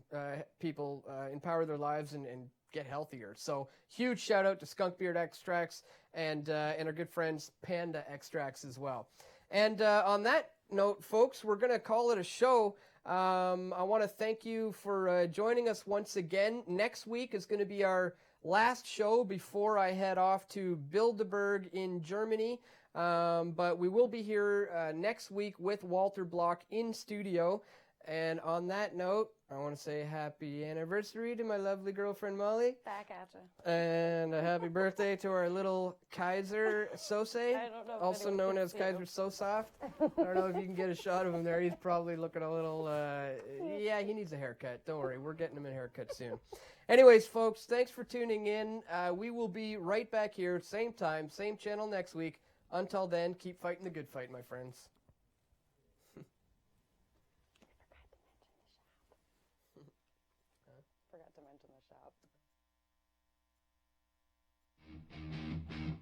people empower their lives and get healthier. So huge shout out to Skunk Beard Extracts and our good friends Panda Extracts as well. And on that note, folks, we're going to call it a show. I want to thank you for joining us once again. Next week is going to be our last show before I head off to Bilderberg in Germany. But we will be here next week with Walter Block in studio. And on that note, I want to say happy anniversary to my lovely girlfriend Molly. Back at you. And a happy birthday to our little Kaiser Sose, I don't know if also anyone known can as see Kaiser him. So Soft. I don't know if you can get a shot of him there. He's probably looking a little, yeah, he needs a haircut. Don't worry, we're getting him a haircut soon. Anyways, folks, thanks for tuning in. We will be right back here, same time, same channel next week. Until then, keep fighting the good fight, my friends. Forgot to mention the shop.